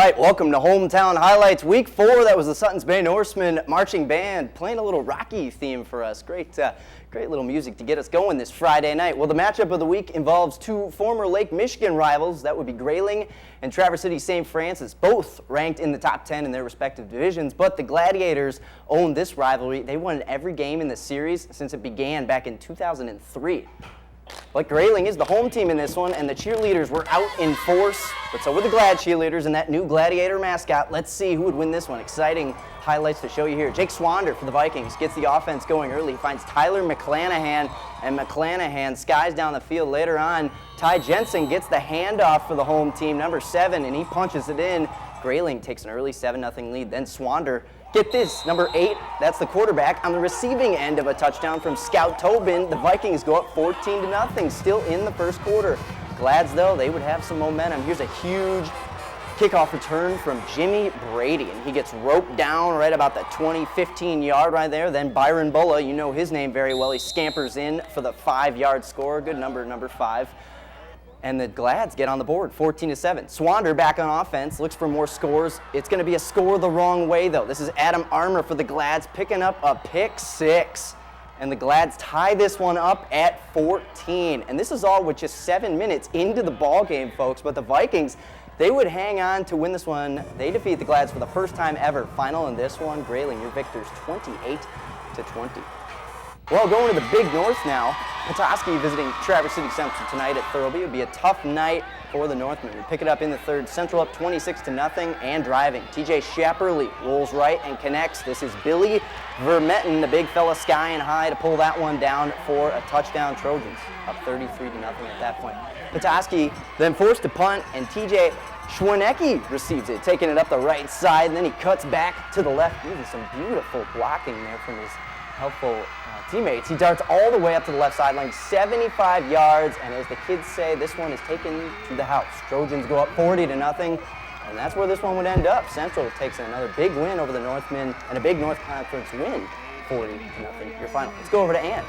right, welcome to Hometown Highlights. Week 4, that was the Suttons Bay Endorsement marching band playing a little Rocky theme for us. Great little music to get us going this Friday night. Well, the matchup of the week involves two former Lake Michigan rivals. That would be Grayling and Traverse City St. Francis, both ranked in the top 10 in their respective divisions. But the Gladiators own this rivalry. They won every game in the series since it began back in 2003. But Grayling is the home team in this one, and the cheerleaders were out in force. But so were the Glad cheerleaders and that new Gladiator mascot. Let's see who would win this one. Exciting highlights to show you here. Jake Swander for the Vikings gets the offense going early. He finds Tyler McClanahan, and McClanahan skies down the field later on. Ty Jensen gets the handoff for the home team, number 7, and he punches it in. Grayling takes an early 7-0 lead. Then Swander, get this, number 8, that's the quarterback, on the receiving end of a touchdown from Scout Tobin. The Vikings go up 14-0, still in the first quarter. Glads, though, they would have some momentum. Here's a huge kickoff return from Jimmy Brady, and he gets roped down right about the 20-15 yard right there. Then Byron Bulla, you know his name very well, he scampers in for the 5-yard score. Good number 5. And the Glads get on the board, 14-7. Swander back on offense, looks for more scores. It's going to be a score the wrong way, though. This is Adam Armour for the Glads picking up a pick 6. And the Glads tie this one up at 14. And this is all with just 7 minutes into the ball game, folks. But the Vikings, they would hang on to win this one. They defeat the Glads for the first time ever. Final in this one, Grayling, your victors, 28-20. Well, going to the Big North now. Petoskey visiting Traverse City Central tonight at Thurlby. It would be a tough night for the Northmen. We pick it up in the third. Central up 26-0 and driving. TJ Shapperly rolls right and connects. This is Billy Vermetten, the big fella skying high to pull that one down for a touchdown. Trojans up 33-0 at that point. Petoskey then forced to punt, and TJ Schwanecki receives it, taking it up the right side, and then he cuts back to the left. Using some beautiful blocking there from his helpful teammates. He darts all the way up to the left sideline, 75 yards, and as the kids say, this one is taken to the house. Trojans go up 40-0, and that's where this one would end up. Central takes another big win over the Northmen and a big North Conference win, 40-0, your final. Let's go over to Ann.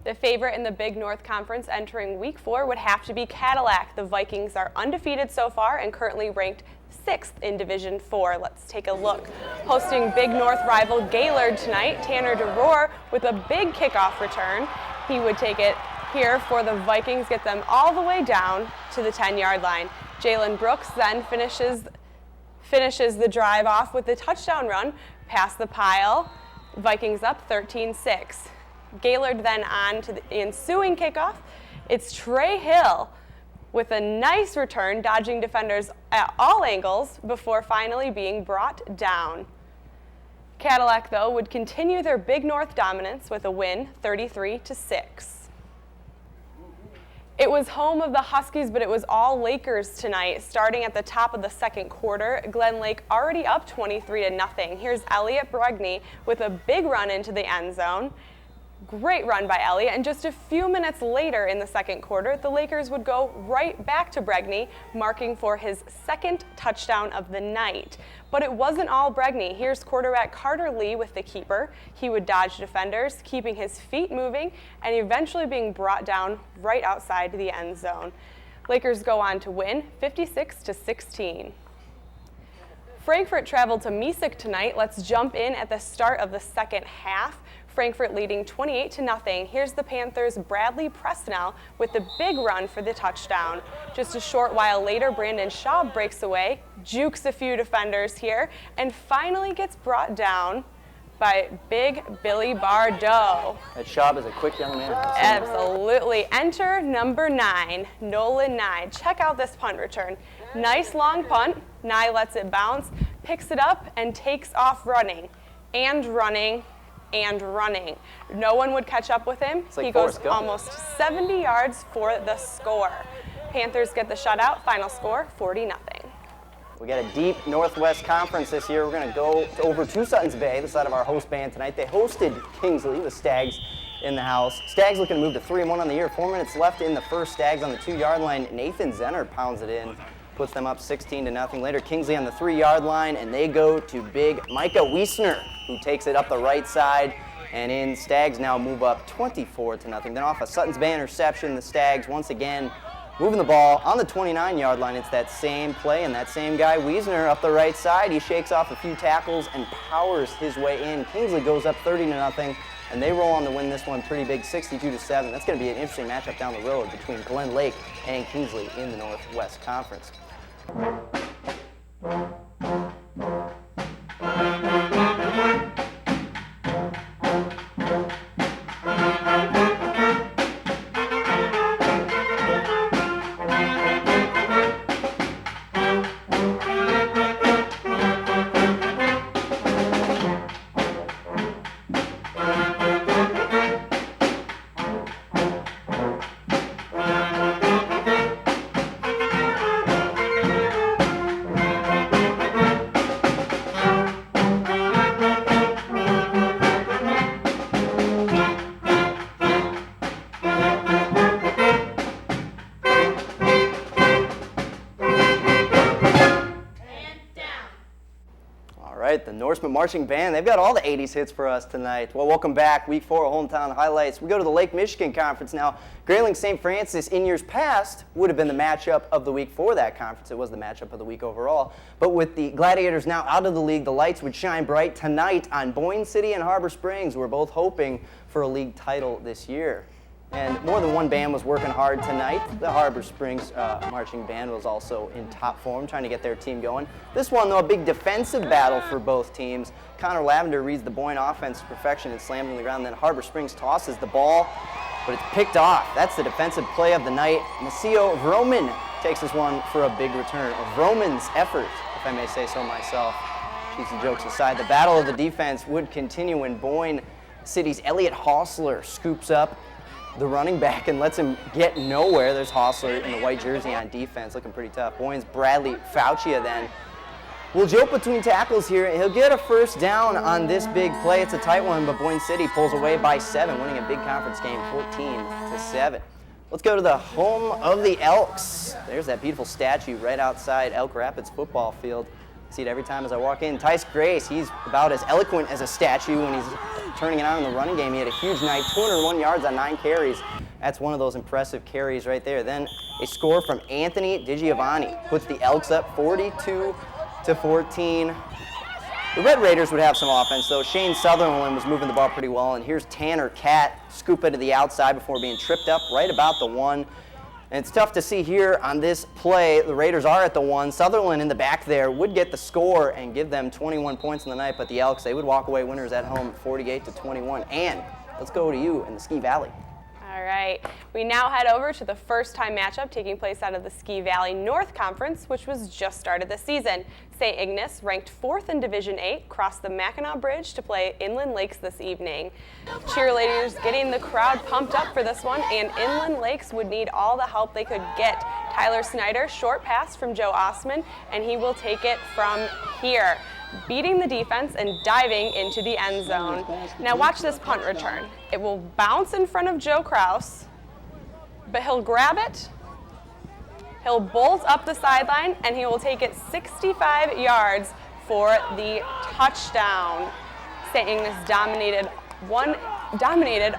The favorite in the Big North Conference entering Week 4 would have to be Cadillac. The Vikings are undefeated so far and currently ranked 6th in Division 4. Let's take a look. Hosting Big North rival Gaylord tonight, Tanner DeRoar with a big kickoff return. He would take it here for the Vikings, get them all the way down to the 10-yard line. Jalen Brooks then finishes the drive off with the touchdown run past the pile. Vikings up 13-6. Gaylord then on to the ensuing kickoff. It's Trey Hill with a nice return, dodging defenders at all angles before finally being brought down. Cadillac, though, would continue their Big North dominance with a win, 33-6. It was home of the Huskies, but it was all Lakers tonight. Starting at the top of the second quarter, Glen Lake already up 23-0. Here's Elliot Bregney with a big run into the end zone. Great run by Elliott, and just a few minutes later in the second quarter, the Lakers would go right back to Bregney, marking for his second touchdown of the night. But it wasn't all Bregney. Here's quarterback Carter Lee with the keeper. He would dodge defenders, keeping his feet moving, and eventually being brought down right outside the end zone. Lakers go on to win 56-16. Frankfurt traveled to Misek tonight. Let's jump in at the start of the second half. Frankfurt leading 28-0. Here's the Panthers' Bradley Presnell with the big run for the touchdown. Just a short while later, Brandon Schaub breaks away, jukes a few defenders here, and finally gets brought down by big Billy Bardot. That Schaub is a quick young man. Absolutely. Enter number 9, Nolan Nye. Check out this punt return. Nice long punt. Nye lets it bounce, picks it up, and takes off running. No one would catch up with him. Like he goes almost 70 yards for the score. Panthers get the shutout. Final score, 40-0. We got a deep Northwest Conference this year. We're going to go over to Suttons Bay, the side of our host band tonight. They hosted Kingsley, the Stags in the house. Stags looking to move to 3-1 on the year. 4 minutes left in the first. Stags on the 2-yard line. Nathan Zenner pounds it in, puts them up 16-0. Later, Kingsley on the 3-yard line, and they go to big Micah Wiesner, who takes it up the right side and in. Stags now move up 24-0. Then off a Suttons Bay interception, the Stags once again moving the ball on the 29-yard line. It's that same play and that same guy, Wiesner, up the right side. He shakes off a few tackles and powers his way in. Kingsley goes up 30-0, and they roll on to win this one pretty big, 62-7. That's going to be an interesting matchup down the road between Glen Lake and Kingsley in the Northwest Conference. The Norsemen Marching Band, they've got all the 80s hits for us tonight. Well, welcome back. Week 4 Hometown Highlights. We go to the Lake Michigan Conference now. Grayling St. Francis in years past would have been the matchup of the week for that conference. It was the matchup of the week overall. But with the Gladiators now out of the league, the lights would shine bright tonight on Boyne City and Harbor Springs. We're both hoping for a league title this year. And more than one band was working hard tonight. The Harbor Springs marching band was also in top form, trying to get their team going. This one, though, a big defensive battle for both teams. Connor Lavender reads the Boyne offense to perfection and slams on the ground. Then Harbor Springs tosses the ball, but it's picked off. That's the defensive play of the night. Maceo Vroman takes this one for a big return. Vroman's effort, if I may say so myself. Cheese and jokes aside, the battle of the defense would continue when Boyne City's Elliot Hausler scoops up the running back and lets him get nowhere. There's Hausler in the white jersey on defense, looking pretty tough. Boyne's Bradley Faucia then will jolt between tackles here. He'll get a first down on this big play. It's a tight one, but Boyne City pulls away by 7, winning a big conference game 14-7. Let's go to the home of the Elks. There's that beautiful statue right outside Elk Rapids football field. I see it every time as I walk in. Tice Grace, he's about as eloquent as a statue when he's turning it on in the running game. He had a huge night, 201 yards on 9 carries. That's one of those impressive carries right there. Then a score from Anthony DiGiovanni puts the Elks up 42-14. The Red Raiders would have some offense, though. Shane Sutherland was moving the ball pretty well, and here's Tanner Catt scoop it to the outside before being tripped up right about the 1. And it's tough to see here on this play. The Raiders are at the 1. Sutherland in the back there would get the score and give them 21 points in the night, but the Elks, they would walk away winners at home 48-21. And let's go to you in the Ski Valley. All right, we now head over to the first-time matchup taking place out of the Ski Valley North Conference, which was just started this season. St. Ignace, ranked 4th in Division 8, crossed the Mackinac Bridge to play Inland Lakes this evening. Cheerleaders getting the crowd pumped up for this one, and Inland Lakes would need all the help they could get. Tyler Snyder, short pass from Joe Osman, and he will take it from here, beating the defense and diving into the end zone. Now watch this punt return. It will bounce in front of Joe Kraus, but he'll grab it, he'll bolt up the sideline, and he will take it 65 yards for the touchdown. St. Ignace dominated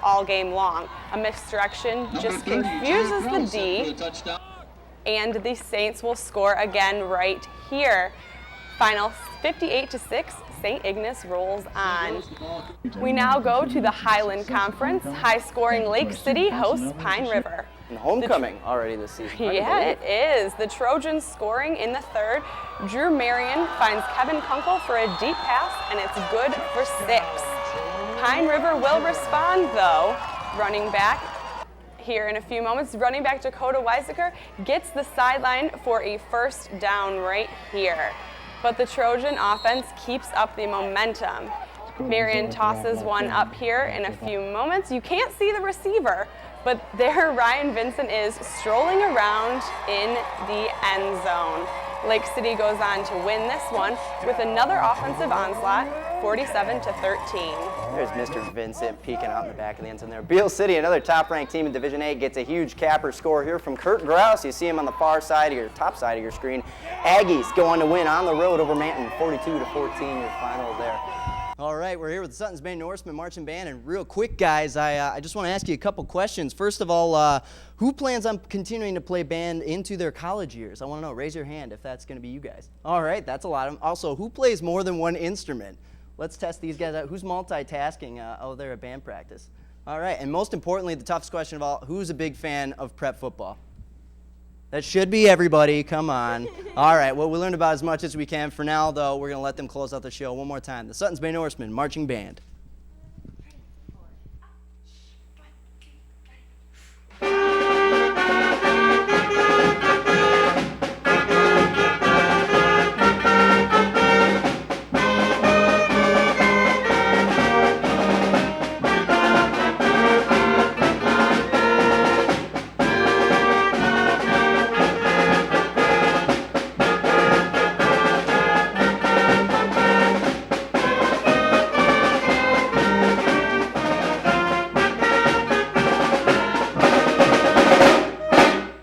all game long. A misdirection just confuses the D, and the Saints will score again right here. Final 58-6, St. Ignace rolls on. We now go to the Highland Conference. High-scoring Lake City hosts Pine River. And homecoming already this season. Yeah, it is. The Trojans scoring in the 3rd. Drew Marion finds Kevin Kunkel for a deep pass, and it's good for 6. Pine River will respond, though. Running back here in a few moments. Running back Dakota Weisaker gets the sideline for a first down right here. But the Trojan offense keeps up the momentum. Marion tosses one up here in a few moments. You can't see the receiver, but there Ryan Vincent is strolling around in the end zone. Lake City goes on to win this one with another offensive onslaught, 47-13. There's Mr. Vincent peeking out in the back of the end zone there. Beale City, another top-ranked team in Division 8, gets a huge capper score here from Kurt Grouse. You see him on the far side of your top side of your screen. Aggies go on to win on the road over Manton, 42-14, your final there. All right, we're here with the Suttons Bay Endorsement Marching Band, and real quick, guys, I just want to ask you a couple questions. First of all, who plans on continuing to play band into their college years? I want to know. Raise your hand if that's going to be you guys. All right, that's a lot of them. Also, who plays more than one instrument? Let's test these guys out. Who's multitasking out there at band practice? All right, and most importantly, the toughest question of all, who's a big fan of prep football? That should be everybody. Come on. All right, well, we learned about as much as we can. For now, though, we're going to let them close out the show one more time. The Suttons Bay Norsemen Marching Band.